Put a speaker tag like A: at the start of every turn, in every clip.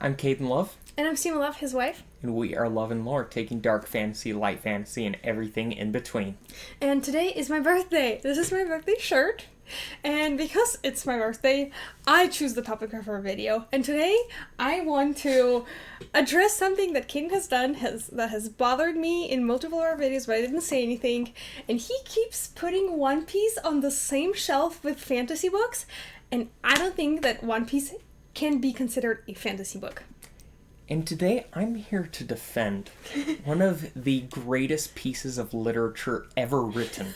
A: I'm Caden Love.
B: And I'm Seema Love, his wife.
A: And we are Love and Lore, taking dark fantasy, light fantasy, and everything in between.
B: And today is my birthday. This is my birthday shirt. And because it's my birthday, I choose the topic of our video. And today, I want to address something that Caden has done that has bothered me in multiple of our videos, but I didn't say anything. And he keeps putting One Piece on the same shelf with fantasy books. And I don't think that One Piece can be considered a fantasy book.
A: And today, I'm here to defend one of the greatest pieces of literature ever written.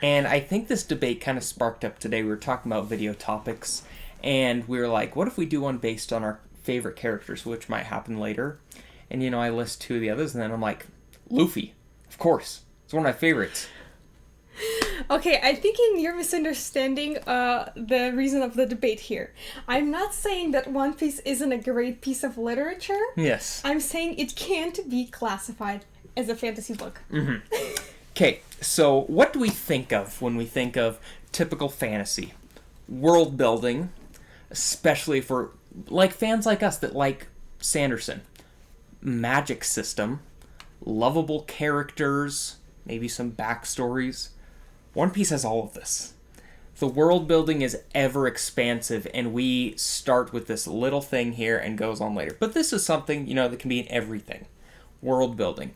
A: And I think this debate kind of sparked up today. We were talking about video topics, and we were like, what if we do one based on our favorite characters, which might happen later? And, I list two of the others, and then I'm like, Luffy, of course. It's one of my favorites.
B: Okay, I think you're misunderstanding the reason of the debate here. I'm not saying that One Piece isn't a great piece of literature.
A: Yes.
B: I'm saying it can't be classified as a fantasy book.
A: Mm-hmm. Okay, so what do we think of when we think of typical fantasy? World building, especially for fans like us that like Sanderson. Magic system, lovable characters, maybe some backstories. One Piece has all of this. The world building is ever expansive, and we start with this little thing here and goes on later. But this is something, that can be in everything. World building.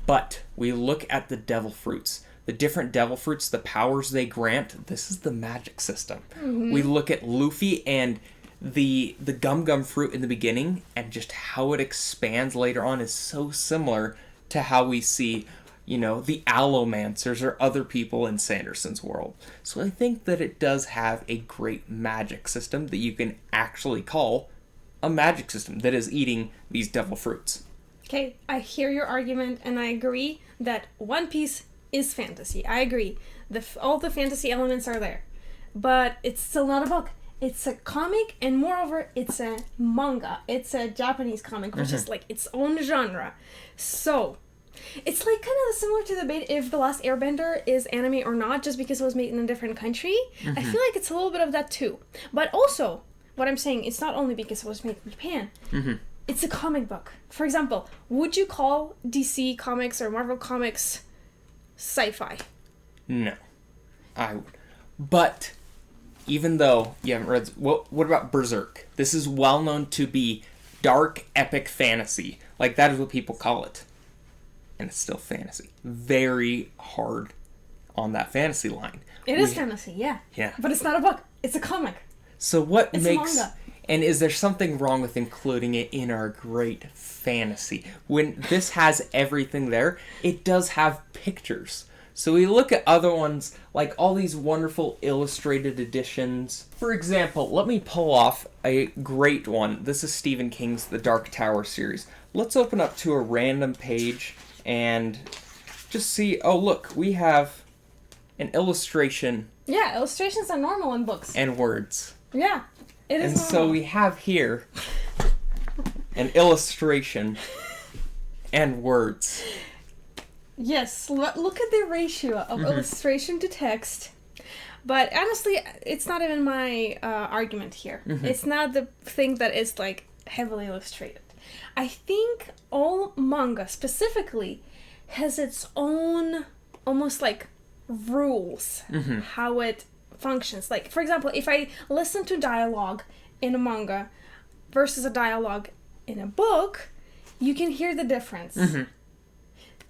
A: But we look at the devil fruits. The different devil fruits, the powers they grant, this is the magic system. Mm-hmm. We look at Luffy and the gum fruit in the beginning, and just how it expands later on is so similar to how we see, the allomancers or other people in Sanderson's world. So I think that it does have a great magic system that you can actually call a magic system that is eating these devil fruits.
B: Okay, I hear your argument, and I agree that One Piece is fantasy. I agree. All the fantasy elements are there. But it's still not a book. It's a comic, and moreover, it's a manga. It's a Japanese comic, which is its own genre. So, it's kind of similar to the debate if The Last Airbender is anime or not, just because it was made in a different country. Mm-hmm. I feel like it's a little bit of that too. But also, what I'm saying, it's not only because it was made in Japan. Mm-hmm. It's a comic book. For example, would you call DC Comics or Marvel Comics sci-fi?
A: No, I would. But even though you haven't read... what about Berserk? This is well known to be dark, epic fantasy. That is what people call it. And it's still fantasy. Very hard on that fantasy line.
B: It is fantasy, yeah.
A: Yeah.
B: But it's not a book. It's a comic.
A: So what
B: it's
A: makes...
B: manga.
A: And is there something wrong with including it in our great fantasy? When this has everything there, it does have pictures. So we look at other ones, like all these wonderful illustrated editions. For example, let me pull off a great one. This is Stephen King's The Dark Tower series. Let's open up to a random page and just see, oh look, we have an illustration.
B: Yeah, illustrations are normal in books.
A: And words.
B: Yeah. It is
A: and
B: normal.
A: So we have here an illustration and words.
B: Yes, look at the ratio of illustration to text. But honestly, it's not even my argument here. Mm-hmm. It's not the thing that is heavily illustrated. I think all manga specifically has its own almost rules, how it functions. For example, if I listen to dialogue in a manga versus a dialogue in a book, you can hear the difference. Mm-hmm.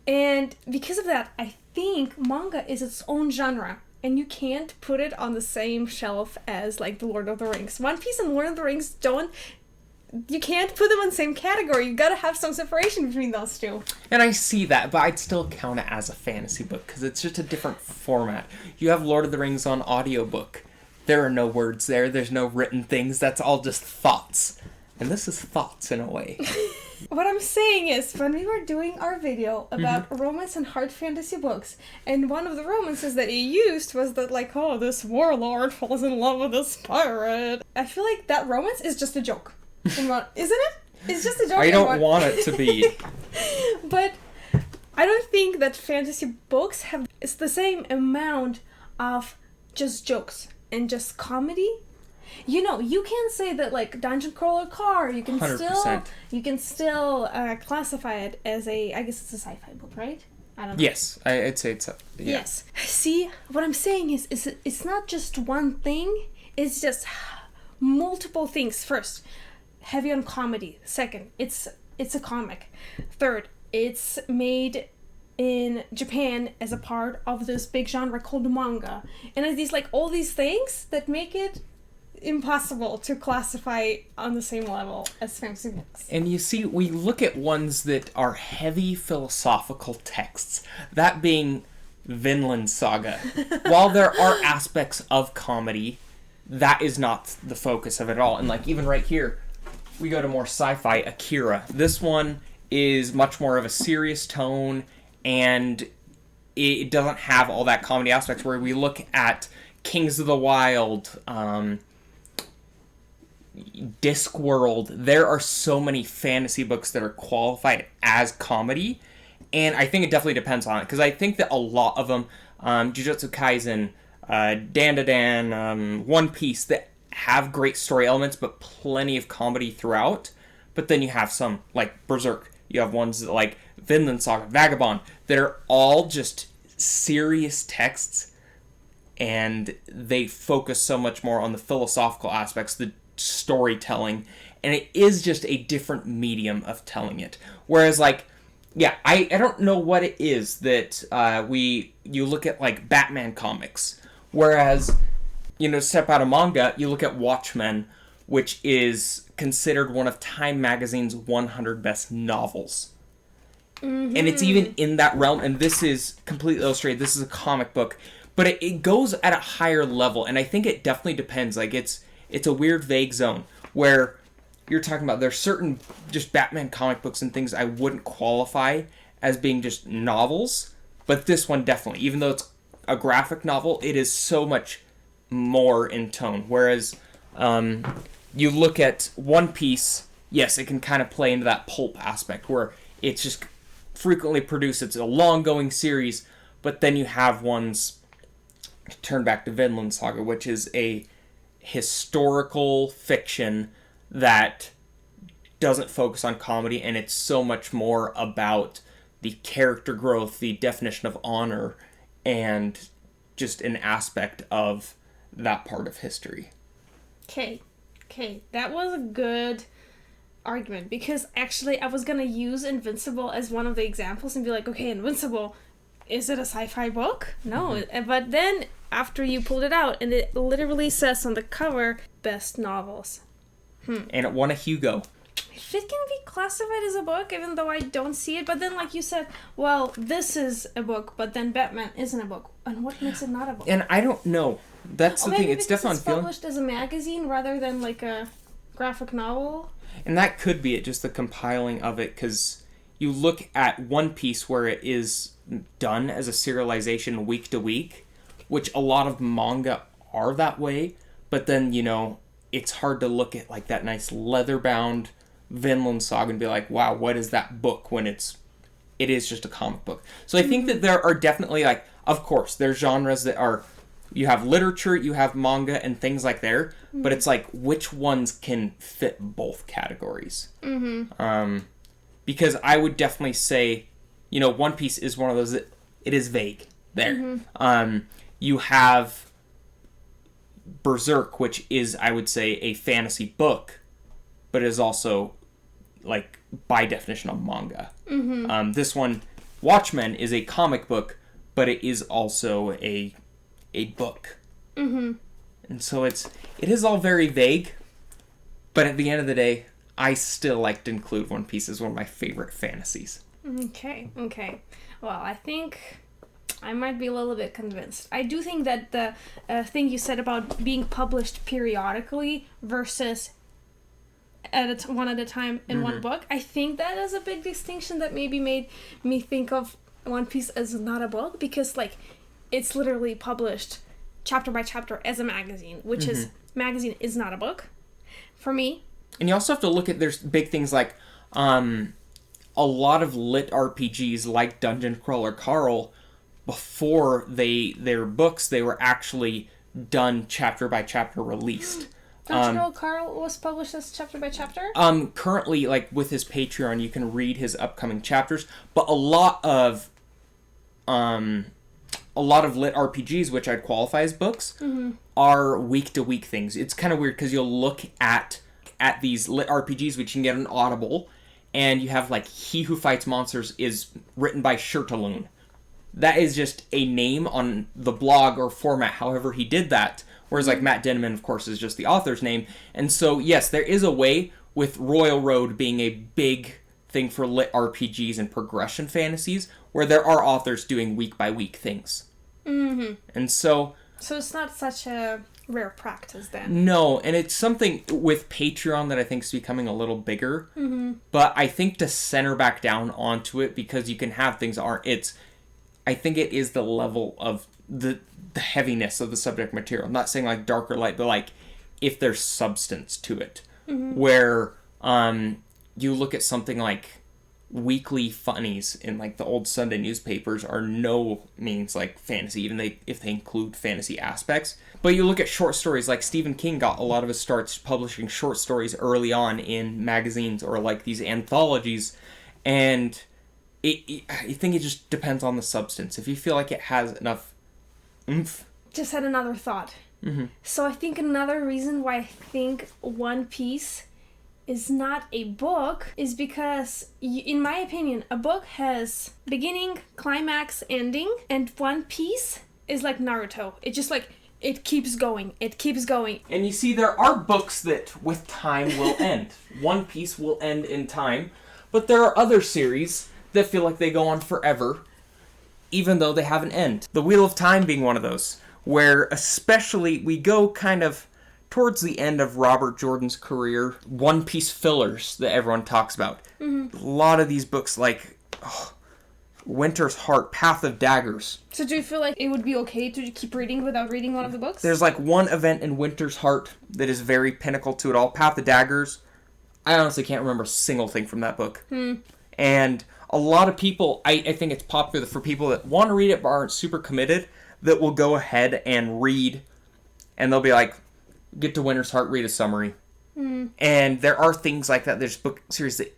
B: And because of that, I think manga is its own genre, and you can't put it on the same shelf as The Lord of the Rings. One Piece and Lord of the Rings you can't put them in the same category. You gotta have some separation between those two.
A: And I see that, but I'd still count it as a fantasy book, because it's just a different format. You have Lord of the Rings on audiobook. There are no words there. There's no written things. That's all just thoughts. And this is thoughts in a way.
B: What I'm saying is, when we were doing our video about romance and hard fantasy books, and one of the romances that he used was that, this warlord falls in love with this pirate. I feel like that romance is just a joke. Isn't it? It's just a joke.
A: I don't want it to be.
B: But I don't think that fantasy books have... It's the same amount of just jokes and just comedy You can say that like Dungeon Crawler Car, you can
A: 100%.
B: still classify it as I guess it's a sci-fi book, right? I don't know.
A: Yes, I'd say it's
B: Yes. See, what I'm saying is it's not just one thing. It's just multiple things. First, heavy on comedy. Second, it's a comic. Third, it's made in Japan as a part of this big genre called manga. And it's these all these things that make it impossible to classify on the same level as fantasy books.
A: And you see, we look at ones that are heavy philosophical texts, that being Vinland Saga. While there are aspects of comedy, that is not the focus of it all. And even right here, we go to more sci-fi, Akira. This one is much more of a serious tone, and it doesn't have all that comedy aspects, where we look at Kings of the Wild, Discworld. There are so many fantasy books that are qualified as comedy, and I think it definitely depends on it, because I think that a lot of them, Jujutsu Kaisen, Dan, One Piece, that have great story elements but plenty of comedy throughout. But then you have some like Berserk, you have ones like Vinland Saga, Vagabond, that are all just serious texts, and they focus so much more on the philosophical aspects, the storytelling, and it is just a different medium of telling it. Whereas I don't know what it is that you look at Batman comics, whereas step out of manga, you look at Watchmen, which is considered one of Time Magazine's 100 best novels. Mm-hmm. And it's even in that realm, and this is completely illustrated, this is a comic book, but it goes at a higher level, and I think it definitely depends. It's a weird, vague zone where you're talking about there's certain just Batman comic books and things I wouldn't qualify as being just novels, but this one definitely, even though it's a graphic novel, it is so much more in tone. Whereas you look at One Piece, yes, it can kind of play into that pulp aspect where it's just frequently produced, it's a long-going series, but then you have ones, turn back to Vinland Saga, which is a historical fiction that doesn't focus on comedy, and it's so much more about the character growth, the definition of honor, and just an aspect of that part of history.
B: Okay, that was a good argument, because actually I was gonna use Invincible as one of the examples and be like, okay, Invincible, is it a sci-fi book? No, mm-hmm. But then after you pulled it out, and it literally says on the cover, best novels.
A: And it won a Hugo.
B: If it can be classified as a book, even though I don't see it, but then like you said, well, this is a book, but then Batman isn't a book. And what makes it not a book?
A: And I don't know. That's the thing. It's definitely
B: it's published as a magazine rather than like a graphic novel.
A: And that could be it, just the compiling of it, because you look at One Piece where it is done as a serialization week to week, which a lot of manga are that way, but then, it's hard to look at like that nice leather-bound Vinland Saga and be like, wow, what is that book, when it is just a comic book. So I think that there are definitely, of course, there's genres that are, you have literature, you have manga, and things like there, but it's which ones can fit both categories? Mm-hmm. Because I would definitely say, One Piece is one of those that it is vague there. Mm-hmm. You have Berserk, which is, I would say, a fantasy book, but is also, by definition, a manga. Mm-hmm. This one, Watchmen, is a comic book, but it is also a book. Mm-hmm. And so it is all very vague, but at the end of the day, I still like to include One Piece as one of my favorite fantasies.
B: Okay. Well, I think I might be a little bit convinced. I do think that the thing you said about being published periodically versus one at a time in one book, I think that is a big distinction that maybe made me think of One Piece as not a book, because it's literally published chapter by chapter as a magazine, which is magazine is not a book for me.
A: And you also have to look at, there's big things like a lot of lit RPGs like Dungeon Crawler Carl, before their books, they were actually done chapter by chapter released.
B: Don't you know Carl was published as chapter by chapter?
A: Currently, like with his Patreon, you can read his upcoming chapters, but a lot of lit RPGs, which I'd qualify as books, are week to week things. It's kind of weird because you'll look at these lit RPGs, which you can get on Audible, and you have like He Who Fights Monsters is written by Shirtaloon. That is just a name on the blog or format, however he did that. Whereas like Matt Denneman, of course, is just the author's name. And so, yes, there is a way, with Royal Road being a big thing for lit RPGs and progression fantasies, where there are authors doing week by week things. Mm-hmm. And so
B: it's not such a rare practice then.
A: No, and it's something with Patreon that I think is becoming a little bigger. Mm-hmm. But I think to center back down onto it, because you can have things I think it is the level of the heaviness of the subject material. I'm not saying like dark or light, but like if there's substance to it. Mm-hmm. Where you look at something like weekly funnies in like the old Sunday newspapers are no means like fantasy, even if they include fantasy aspects. But you look at short stories, like Stephen King got a lot of his starts publishing short stories early on in magazines or like these anthologies, and I think it just depends on the substance. If you feel like it has enough oomph.
B: Just had another thought. Mm-hmm. So I think another reason why I think One Piece is not a book is because, in my opinion, a book has beginning, climax, ending, and One Piece is like Naruto. It just like, it keeps going. It keeps going.
A: And you see, there are books that with time will end. One Piece will end in time, but there are other series that feel like they go on forever, even though they have an end. The Wheel of Time being one of those, where especially we go kind of towards the end of Robert Jordan's career, One Piece fillers that everyone talks about. Mm-hmm. A lot of these books like Winter's Heart, Path of Daggers.
B: So do you feel like it would be okay to keep reading without reading one of the books?
A: There's like one event in Winter's Heart that is very pinnacle to it all. Path of Daggers, I honestly can't remember a single thing from that book. And a lot of people, I think it's popular for people that want to read it but aren't super committed, that will go ahead and read, and they'll be like, get to Winter's Heart, read a summary. And there are things like that. There's book series that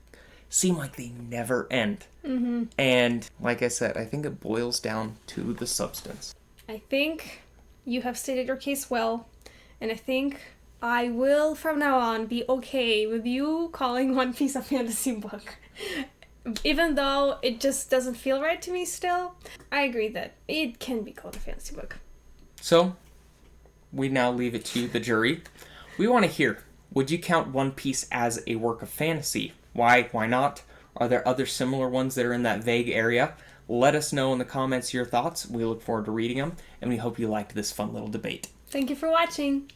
A: seem like they never end. Mm-hmm. And like I said, I think it boils down to the substance.
B: I think you have stated your case well, and I think I will from now on be okay with you calling One Piece a fantasy book. Even though it just doesn't feel right to me still, I agree that it can be called a fantasy book.
A: So, we now leave it to the jury. We want to hear, would you count One Piece as a work of fantasy? Why? Why not? Are there other similar ones that are in that vague area? Let us know in the comments your thoughts. We look forward to reading them, and we hope you liked this fun little debate.
B: Thank you for watching.